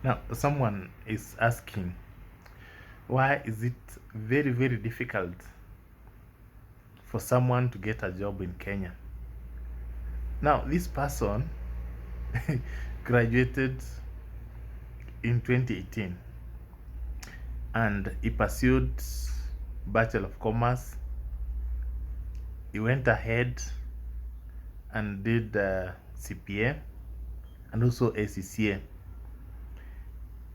Now, someone is asking, why is it very, very difficult for someone to get a job in Kenya? Now, this person graduated in 2018 and he pursued Bachelor of Commerce. He went ahead and did CPA and also ACCA.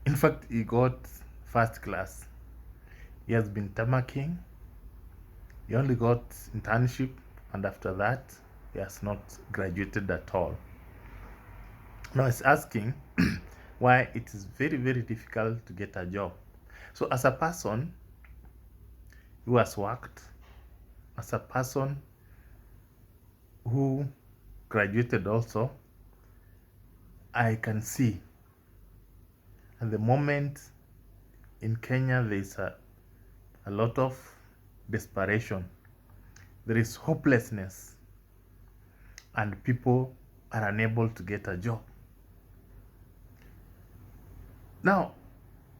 In fact, he got first class. He has been tamaking. He only got internship, and after that, he has not graduated at all. Now he's asking why it is very, very difficult to get a job. So as a person who has worked, as a person who graduated also, I can see at the moment in Kenya there is a lot of desperation. There is hopelessness and people are unable to get a job. Now,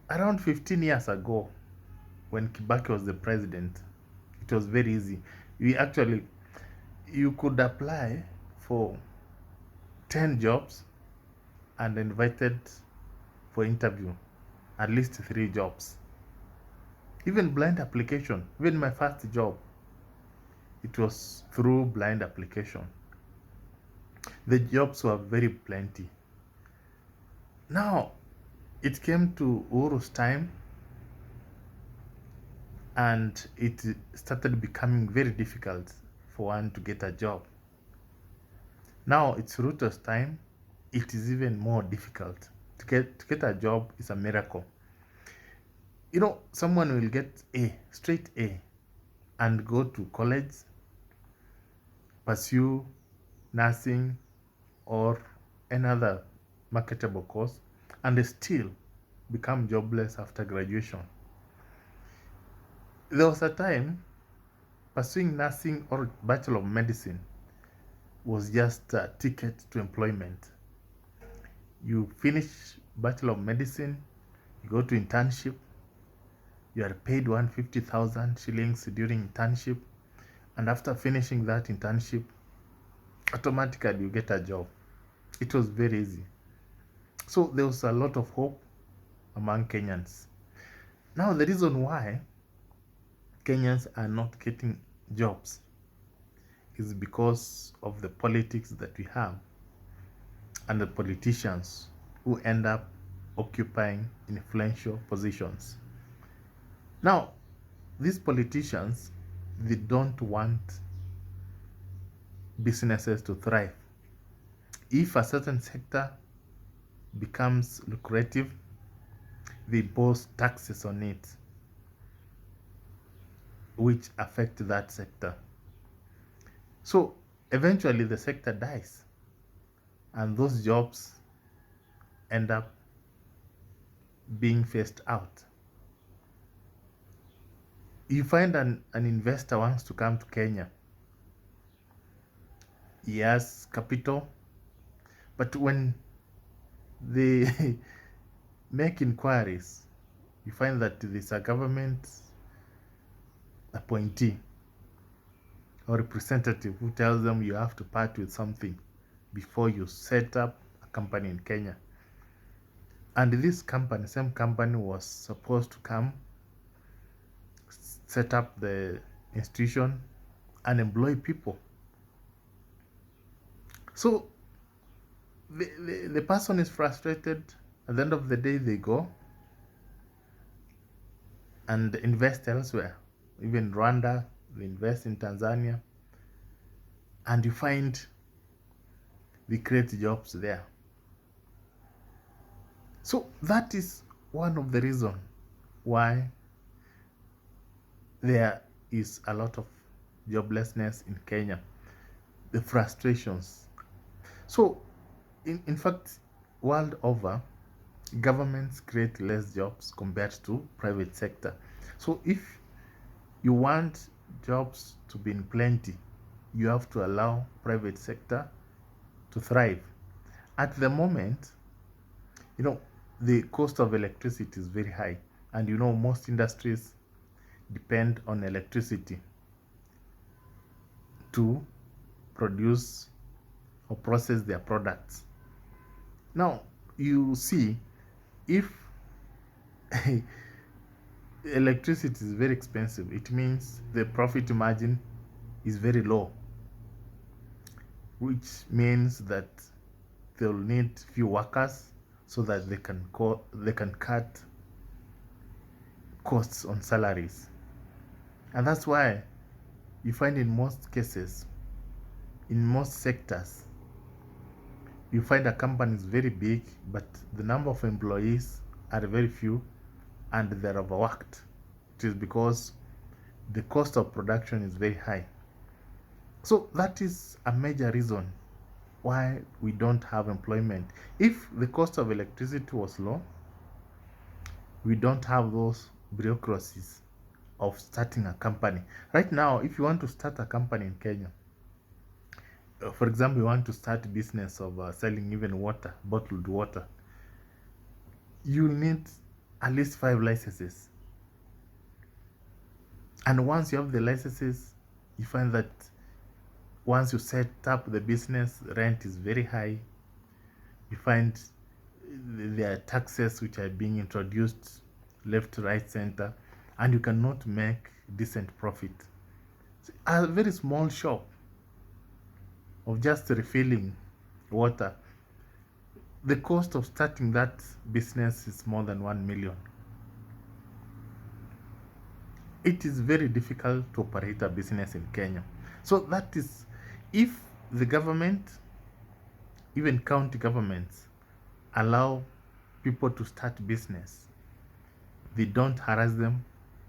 around 15 years ago, when Kibaki was the president, it was very easy. You could apply for 10 jobs and invited for interview, at least 3 jobs. Even blind application, even my first job, it was through blind application. The jobs were very plenty. Now, it came to Uhuru's time and it started becoming very difficult for one to get a job. Now it's Ruto's time, it is even more difficult. To get a job is a miracle. You know, someone will get straight A, and go to college, pursue nursing or another marketable course, and they still become jobless after graduation. There was a time pursuing nursing or Bachelor of Medicine was just a ticket to employment. You finish Bachelor of Medicine, you go to internship, you are paid 150,000 shillings during internship, and after finishing that internship, automatically you get a job. It was very easy. So there was a lot of hope among Kenyans. Now the reason why Kenyans are not getting jobs is because of the politics that we have and the politicians who end up occupying influential positions. Now, these politicians, they don't want businesses to thrive. If a certain sector becomes lucrative, they impose taxes on it, which affect that sector. So eventually the sector dies and those jobs end up being phased out. You find an investor wants to come to Kenya. He has capital, but when they make inquiries, you find that there's a government appointee or representative who tells them you have to part with something before you set up a company in Kenya. And this company, same company, was supposed to come, set up the institution, and employ people. So the person is frustrated. At the end of the day, they go and invest elsewhere. Even Rwanda, they invest in Tanzania. And you find they create jobs there. So that is one of the reasons why there is a lot of joblessness in Kenya. The frustrations. So in fact, world over, governments create less jobs compared to private sector. So if you want jobs to be in plenty, you have to allow private sector to thrive. At the moment, you know, the cost of electricity is very high, and you know most industries depend on electricity to produce or process their products. Now you see, if electricity is very expensive, it means the profit margin is very low, which means that they'll need few workers so that they can cut costs on salaries. And that's why you find in most cases, in most sectors, you find a company is very big, but the number of employees are very few and they're overworked. It is because the cost of production is very high. So that is a major reason why we don't have employment. If the cost of electricity was low, we don't have those bureaucracies of starting a company. Right now, if you want to start a company in Kenya, for example, you want to start a business of selling even water, bottled water, you'll need at least 5 licenses. And once you have the licenses, you find that once you set up the business, rent is very high. You find there are taxes which are being introduced left, right, center, and you cannot make decent profit. A very small shop of just refilling water, the cost of starting that business is more than 1 million. It is very difficult to operate a business in Kenya. So that is, if the government, even county governments, allow people to start business, they don't harass them,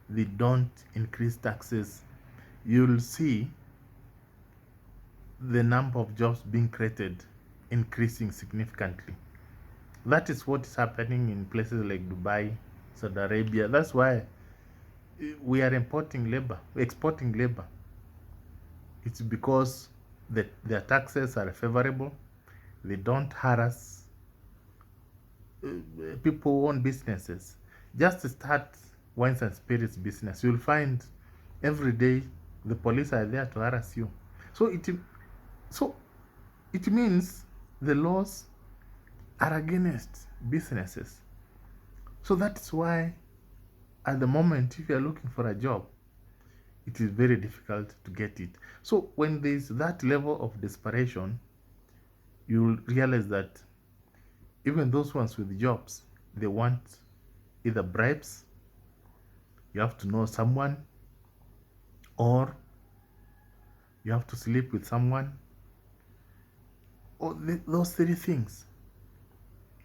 they don't increase taxes, you'll see the number of jobs being created increasing significantly. That is what is happening in places like Dubai, Saudi Arabia. That's why we are exporting labor. It's because their taxes are favorable. They don't harass people who own businesses. Just start wines and spirits business, you'll find every day the police are there to harass you. So it means the laws are against businesses. So that's why at the moment, if you're looking for a job, it is very difficult to get it. So when there's that level of desperation, you'll realize that even those ones with jobs, they want either bribes, you have to know someone, or you have to sleep with someone, or those 3 things.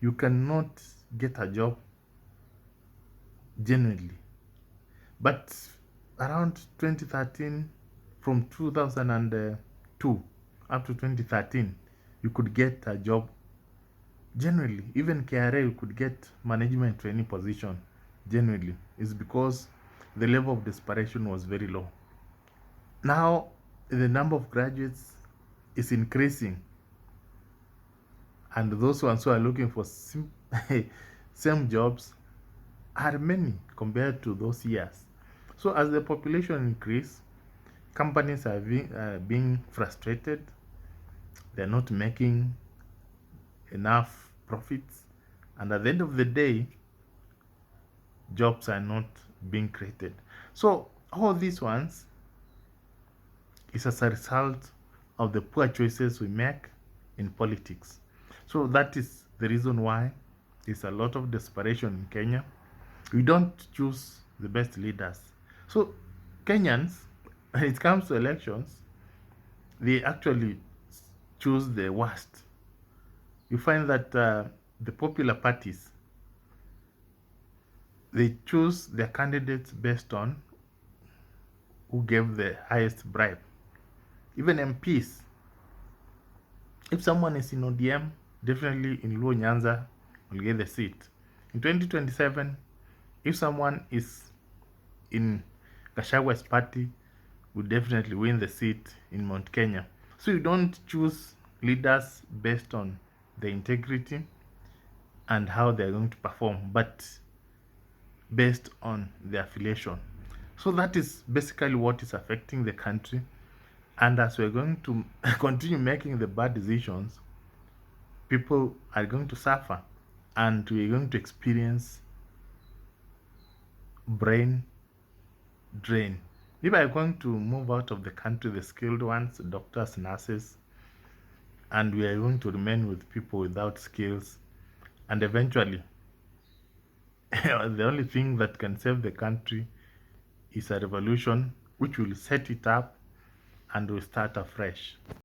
You cannot get a job genuinely. But around 2013, from 2002 up to 2013, you could get a job genuinely. Even KRA, you could get management to any position genuinely. It's because the level of desperation was very low. Now the number of graduates is increasing, and those ones who are looking for same jobs are many compared to those years. So as the population increase, companies are being frustrated. They're not making enough profits, and at the end of the day, jobs are not being created. So all these ones is as a result of the poor choices we make in politics. So that is the reason why there's a lot of desperation in Kenya. We don't choose the best leaders. So Kenyans, when it comes to elections, they actually choose the worst. You find that the popular parties, they choose their candidates based on who gave the highest bribe. Even MPs, if someone is in ODM, definitely in Luo Nyanza will get the seat. In 2027, if someone is in Gachagwa's party, will definitely win the seat in Mount Kenya. So you don't choose leaders based on the integrity. and how they're going to perform, but based on the affiliation. So that is basically what is affecting the country. And as we're going to continue making the bad decisions, people are going to suffer, and we're going to experience brain drain. People are going to move out of the country, the skilled ones, doctors, nurses, and we are going to remain with people without skills. And eventually, the only thing that can save the country is a revolution which will set it up and will start afresh.